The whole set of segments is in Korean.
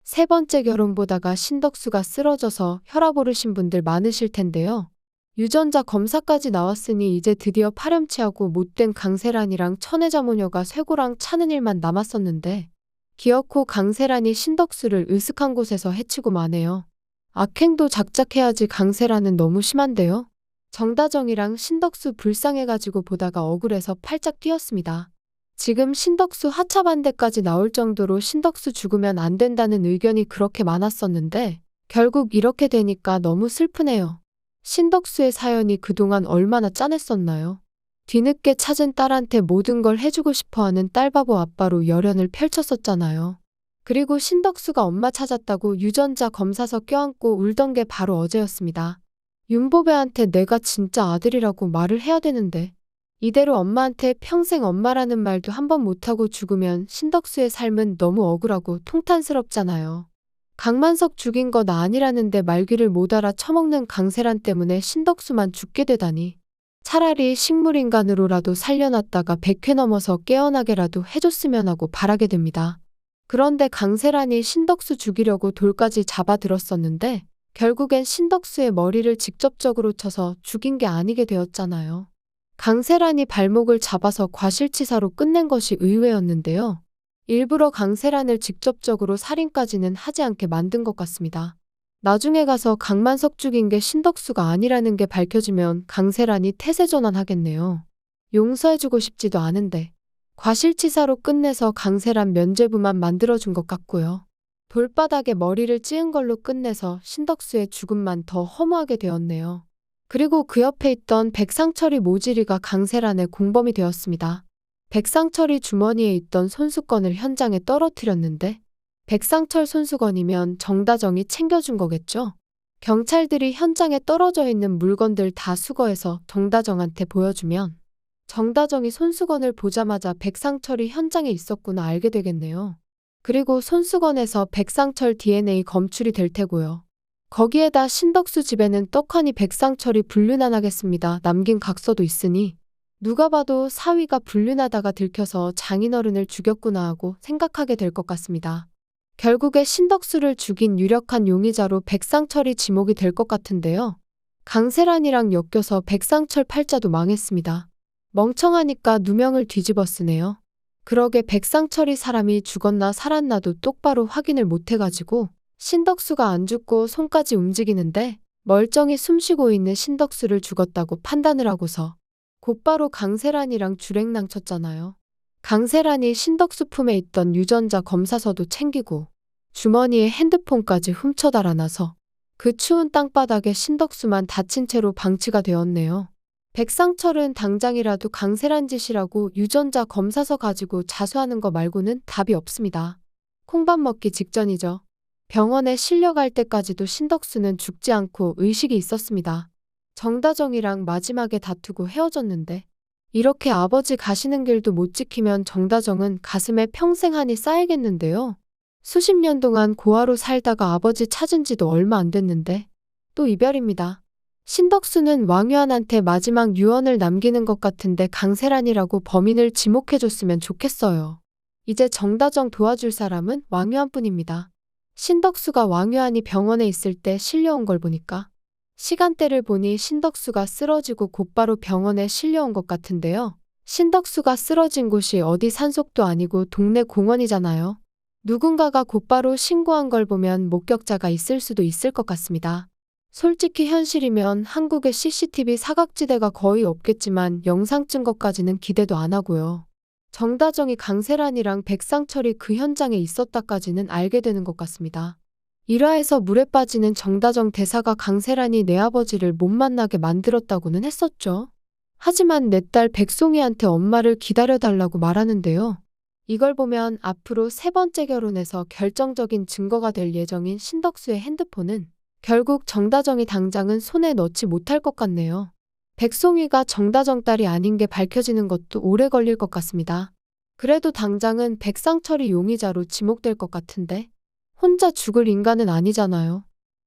세 번째 결혼 보다가 신덕수가 쓰러져서 혈압 오르신 분들 많으실 텐데요. 유전자 검사까지 나왔으니 이제 드디어 파렴치하고 못된 강세란이랑 천혜자모녀가 쇠고랑 차는 일만 남았었는데 기어코 강세란이 신덕수를 으슥한 곳에서 해치고 마네요. 악행도 작작해야지 강세란은 너무 심한데요. 정다정이랑 신덕수 불쌍해가지고 보다가 억울해서 팔짝 뛰었습니다. 지금 신덕수 하차 반대까지 나올 정도로 신덕수 죽으면 안 된다는 의견이 그렇게 많았었는데 결국 이렇게 되니까 너무 슬프네요. 신덕수의 사연이 그동안 얼마나 짠했었나요? 뒤늦게 찾은 딸한테 모든 걸 해주고 싶어하는 딸바보 아빠로 열연을 펼쳤었잖아요. 그리고 신덕수가 엄마 찾았다고 유전자 검사서 껴안고 울던 게 바로 어제였습니다. 윤보배한테 내가 진짜 아들이라고 말을 해야 되는데 이대로 엄마한테 평생 엄마라는 말도 한 번 못하고 죽으면 신덕수의 삶은 너무 억울하고 통탄스럽잖아요. 강만석 죽인 거 나 아니라는데 말귀를 못 알아 처먹는 강세란 때문에 신덕수만 죽게 되다니. 차라리 식물인간으로라도 살려놨다가 100회 넘어서 깨어나게라도 해줬으면 하고 바라게 됩니다. 그런데 강세란이 신덕수 죽이려고 돌까지 잡아들었었는데 결국엔 신덕수의 머리를 직접적으로 쳐서 죽인 게 아니게 되었잖아요. 강세란이 발목을 잡아서 과실치사로 끝낸 것이 의외였는데요. 일부러 강세란을 직접적으로 살인까지는 하지 않게 만든 것 같습니다. 나중에 가서 강만석 죽인 게 신덕수가 아니라는 게 밝혀지면 강세란이 태세전환하겠네요. 용서해주고 싶지도 않은데 과실치사로 끝내서 강세란 면죄부만 만들어준 것 같고요. 돌바닥에 머리를 찧은 걸로 끝내서 신덕수의 죽음만 더 허무하게 되었네요. 그리고 그 옆에 있던 백상철이 모지리가 강세란의 공범이 되었습니다. 백상철이 주머니에 있던 손수건을 현장에 떨어뜨렸는데 백상철 손수건이면 정다정이 챙겨준 거겠죠? 경찰들이 현장에 떨어져 있는 물건들 다 수거해서 정다정한테 보여주면 정다정이 손수건을 보자마자 백상철이 현장에 있었구나 알게 되겠네요. 그리고 손수건에서 백상철 DNA 검출이 될 테고요. 거기에다 신덕수 집에는 떡하니 백상철이 불륜안하겠습니다. 남긴 각서도 있으니 누가 봐도 사위가 불륜하다가 들켜서 장인어른을 죽였구나 하고 생각하게 될 것 같습니다. 결국에 신덕수를 죽인 유력한 용의자로 백상철이 지목이 될 것 같은데요. 강세란이랑 엮여서 백상철 팔자도 망했습니다. 멍청하니까 누명을 뒤집어 쓰네요. 그러게 백상철이 사람이 죽었나 살았나도 똑바로 확인을 못해가지고 신덕수가 안 죽고 손까지 움직이는데 멀쩡히 숨쉬고 있는 신덕수를 죽었다고 판단을 하고서 곧바로 강세란이랑 주랭랑 쳤잖아요. 강세란이 신덕수 품에 있던 유전자 검사서도 챙기고 주머니에 핸드폰까지 훔쳐 달아나서 그 추운 땅바닥에 신덕수만 다친 채로 방치가 되었네요. 백상철은 당장이라도 강세란 짓이라고 유전자 검사서 가지고 자수하는 거 말고는 답이 없습니다. 콩밥 먹기 직전이죠. 병원에 실려갈 때까지도 신덕수는 죽지 않고 의식이 있었습니다. 정다정이랑 마지막에 다투고 헤어졌는데 이렇게 아버지 가시는 길도 못 지키면 정다정은 가슴에 평생 한이 쌓이겠는데요. 수십 년 동안 고아로 살다가 아버지 찾은 지도 얼마 안 됐는데 또 이별입니다. 신덕수는 왕유한한테 마지막 유언을 남기는 것 같은데 강세란이라고 범인을 지목해줬으면 좋겠어요. 이제 정다정 도와줄 사람은 왕유한뿐입니다. 신덕수가 왕유한이 병원에 있을 때 실려온 걸 보니까 시간대를 보니 신덕수가 쓰러지고 곧바로 병원에 실려온 것 같은데요. 신덕수가 쓰러진 곳이 어디 산속도 아니고 동네 공원이잖아요. 누군가가 곧바로 신고한 걸 보면 목격자가 있을 수도 있을 것 같습니다. 솔직히 현실이면 한국의 CCTV 사각지대가 거의 없겠지만 영상 증거까지는 기대도 안 하고요. 정다정이 강세란이랑 백상철이 그 현장에 있었다까지는 알게 되는 것 같습니다. 일화에서 물에 빠지는 정다정 대사가 강세란이 내 아버지를 못 만나게 만들었다고는 했었죠. 하지만 내 딸 백송이한테 엄마를 기다려달라고 말하는데요. 이걸 보면 앞으로 세 번째 결혼에서 결정적인 증거가 될 예정인 신덕수의 핸드폰은 결국 정다정이 당장은 손에 넣지 못할 것 같네요. 백송이가 정다정 딸이 아닌 게 밝혀지는 것도 오래 걸릴 것 같습니다. 그래도 당장은 백상철이 용의자로 지목될 것 같은데 혼자 죽을 인간은 아니잖아요.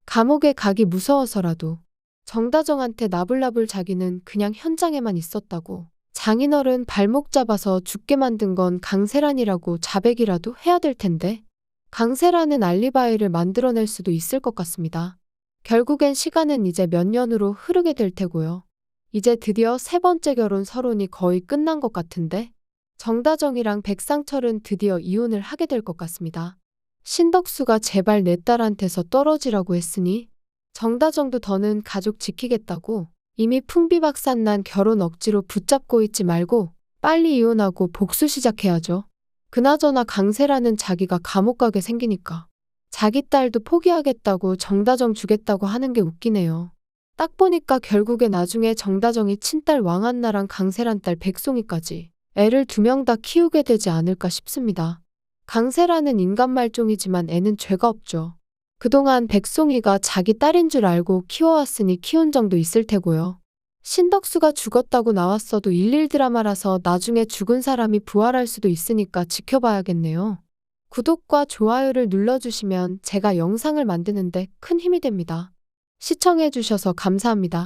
감옥에 가기 무서워서라도 정다정한테 나불나불 자기는 그냥 현장에만 있었다고 장인어른 발목 잡아서 죽게 만든 건 강세란이라고 자백이라도 해야 될 텐데 강세라는 알리바이를 만들어낼 수도 있을 것 같습니다. 결국엔 시간은 이제 몇 년으로 흐르게 될 테고요. 이제 드디어 세 번째 결혼 서론이 거의 끝난 것 같은데 정다정이랑 백상철은 드디어 이혼을 하게 될 것 같습니다. 신덕수가 제발 내 딸한테서 떨어지라고 했으니 정다정도 더는 가족 지키겠다고 이미 풍비박산난 결혼 억지로 붙잡고 있지 말고 빨리 이혼하고 복수 시작해야죠. 그나저나 강세라는 자기가 감옥 가게 생기니까 자기 딸도 포기하겠다고 정다정 주겠다고 하는 게 웃기네요. 딱 보니까 결국에 나중에 정다정이 친딸 왕한나랑 강세란 딸 백송이까지 애를 두 명 다 키우게 되지 않을까 싶습니다. 강세라는 인간 말종이지만 애는 죄가 없죠. 그동안 백송이가 자기 딸인 줄 알고 키워왔으니 키운 정도 있을 테고요. 신덕수가 죽었다고 나왔어도 일일 드라마라서 나중에 죽은 사람이 부활할 수도 있으니까 지켜봐야겠네요. 구독과 좋아요를 눌러주시면 제가 영상을 만드는데 큰 힘이 됩니다. 시청해주셔서 감사합니다.